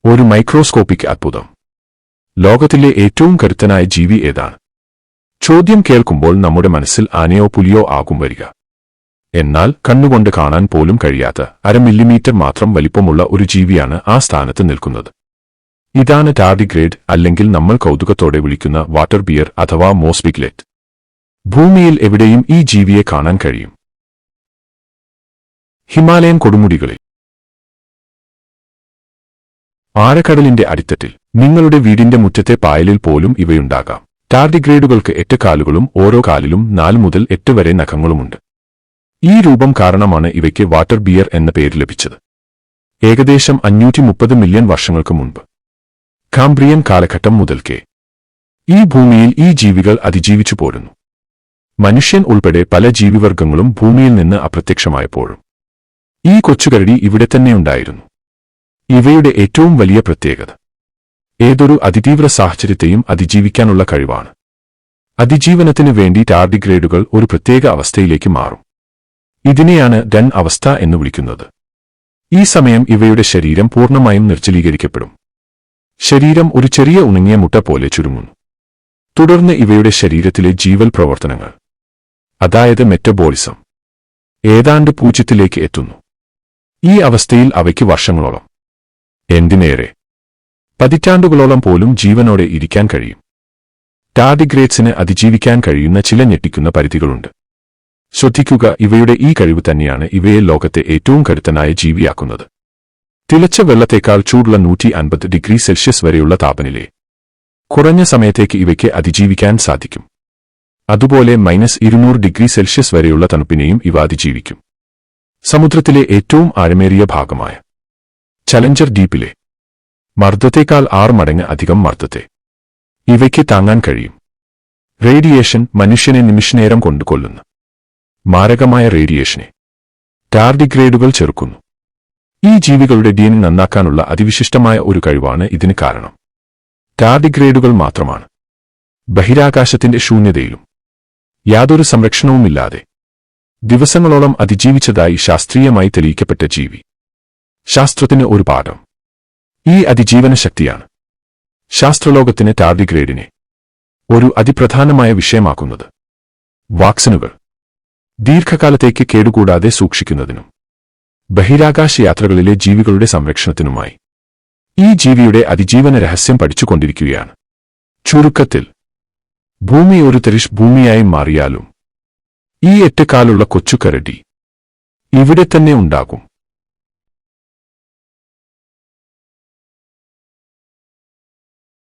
ഒരു മൈക്രോസ്കോപ്പിക് അത്ഭുതം. ലോകത്തിലെ ഏറ്റവും കരുത്തനായ ജീവി ഏതാണ്? ചോദ്യം കേൾക്കുമ്പോൾ നമ്മുടെ മനസ്സിൽ ആനയോ പുലിയോ ആകും വരിക. എന്നാൽ കണ്ണുകൊണ്ട് കാണാൻ പോലും കഴിയാത്ത 1/2 മില്ലിമീറ്റർ മാത്രം വലിപ്പമുള്ള ഒരു ജീവിയാണ് ആ സ്ഥാനത്ത് നിൽക്കുന്നത്. ഇതാണ് ടാർഡിഗ്രേഡ്, അല്ലെങ്കിൽ നമ്മൾ കൗതുകത്തോടെ വിളിക്കുന്ന വാട്ടർ ബിയർ അഥവാ മോസ് പിഗ്ലെറ്റ്. ഭൂമിയിൽ എവിടെയും ഈ ജീവിയെ കാണാൻ കഴിയും. ഹിമാലയൻ കൊടുമുടികളിൽ, ആഴക്കടലിന്റെ അടിത്തട്ടിൽ, നിങ്ങളുടെ വീടിന്റെ മുറ്റത്തെ പായലിൽ പോലും ഇവയുണ്ടാകാം. ടാർഡിഗ്രേഡുകൾക്ക് 8 കാലുകളും ഓരോ കാലിലും 4 മുതൽ 8 വരെ നഖങ്ങളുമുണ്ട്. ഈ രൂപം കാരണമാണ് ഇവയ്ക്ക് വാട്ടർ ബിയർ എന്ന പേര് ലഭിച്ചത്. ഏകദേശം 530 മില്യൺ വർഷങ്ങൾക്ക് മുൻപ്, കാംബ്രിയൻ കാലഘട്ടം മുതൽക്കേ ഈ ഭൂമിയിൽ ഈ ജീവികൾ അതിജീവിച്ചു പോരുന്നു. മനുഷ്യൻ ഉൾപ്പെടെ പല ജീവിവർഗങ്ങളും ഭൂമിയിൽ നിന്ന് അപ്രത്യക്ഷമായപ്പോഴും ഈ കൊച്ചുകരടി ഇവിടെ തന്നെയുണ്ടായിരുന്നു. ഇവയുടെ ഏറ്റവും വലിയ പ്രത്യേകത ഏതൊരു അതിതീവ്ര സാഹചര്യത്തെയും അതിജീവിക്കാനുള്ള കഴിവാണ്. അതിജീവനത്തിനു വേണ്ടി ടാർഡിഗ്രേഡുകൾ ഒരു പ്രത്യേക അവസ്ഥയിലേക്ക് മാറും. ഇതിനെയാണ് ഡൺ അവസ്ഥ എന്ന് വിളിക്കുന്നത്. ഈ സമയം ഇവയുടെ ശരീരം പൂർണ്ണമായും നിർജ്ജലീകരിക്കപ്പെടും. ശരീരം ഒരു ചെറിയ ഉണങ്ങിയ മുട്ട പോലെ ചുരുങ്ങുന്നു. തുടർന്ന് ഇവയുടെ ശരീരത്തിലെ ജീവൽ പ്രവർത്തനങ്ങൾ, അതായത് മെറ്റബോളിസം, ഏതാണ്ട് 0-ലേക്ക് എത്തുന്നു. ഈ അവസ്ഥയിൽ അവയ്ക്ക് വർഷങ്ങളോളം, എന്തിനേറെ പതിറ്റാണ്ടുകളോളം പോലും ജീവനോടെ ഇരിക്കാൻ കഴിയും. ടാർഡിഗ്രേഡ്സിന് അതിജീവിക്കാൻ കഴിയുന്ന ചില ഞെട്ടിക്കുന്ന പരിധികളുണ്ട്. ശ്രദ്ധിക്കുക, ഇവയുടെ ഈ കഴിവ് തന്നെയാണ് ഇവയെ ലോകത്തെ ഏറ്റവും കരുത്തനായ ജീവിയാക്കുന്നത്. തിളച്ച വെള്ളത്തേക്കാൾ ചൂടുള്ള 150 ഡിഗ്രി സെൽഷ്യസ് വരെയുള്ള താപനിലയെ കുറഞ്ഞ സമയത്തേക്ക് ഇവയ്ക്ക് അതിജീവിക്കാൻ സാധിക്കും. അതുപോലെ -200 ഡിഗ്രി സെൽഷ്യസ് വരെയുള്ള തണുപ്പിനെയും ഇവ അതിജീവിക്കും. സമുദ്രത്തിലെ ഏറ്റവും ആഴമേറിയ ഭാഗമായ ചലഞ്ചർ ഡീപ്പിലെ മർദ്ദത്തേക്കാൾ 6 മടങ്ങ് അധികം മർദ്ദത്തെ ഇവയ്ക്ക് താങ്ങാൻ കഴിയും. റേഡിയേഷൻ മനുഷ്യനെ നിമിഷനേരം കൊണ്ട് കൊല്ലുന്ന മാരകമായ റേഡിയേഷനെ ടാർഡിഗ്രേഡുകൾ ചെറുക്കുന്നു. ഈ ജീവികളുടെ DNA നന്നാക്കാനുള്ള അതിവിശിഷ്ടമായ ഒരു കഴിവാണ് ഇതിന് കാരണം. ടാർഡിഗ്രേഡുകൾ മാത്രമാണ് ബഹിരാകാശത്തിന്റെ ശൂന്യതയിലും യാതൊരു സംരക്ഷണവുമില്ലാതെ ദിവസങ്ങളോളം അതിജീവിച്ചതായി ശാസ്ത്രീയമായി തെളിയിക്കപ്പെട്ട ജീവി. ശാസ്ത്രത്തിന് ഒരു പാഠം ഈ അതിജീവന ശക്തിയാണ്. ശാസ്ത്രലോകത്തിന് ടാർഡിഗ്രേഡിനെ ഒരു അതിപ്രധാനമായ വിഷയമാക്കുന്നത് വാക്സിനുകൾ ദീർഘകാലത്തേക്ക് കേടുകൂടാതെ സൂക്ഷിക്കുന്നതിനും ബഹിരാകാശ യാത്രകളിലെ ജീവികളുടെ സംരക്ഷണത്തിനുമായി ഈ ജീവിയുടെ അതിജീവന രഹസ്യം പഠിച്ചുകൊണ്ടിരിക്കുകയാണ്. ചുരുക്കത്തിൽ, ഭൂമി ഒരു തരിശ് ഭൂമിയായി മാറിയാലും ഈ 8 കാലുള്ള കൊച്ചുകരടി ഇവിടെ തന്നെ ഉണ്ടാകും.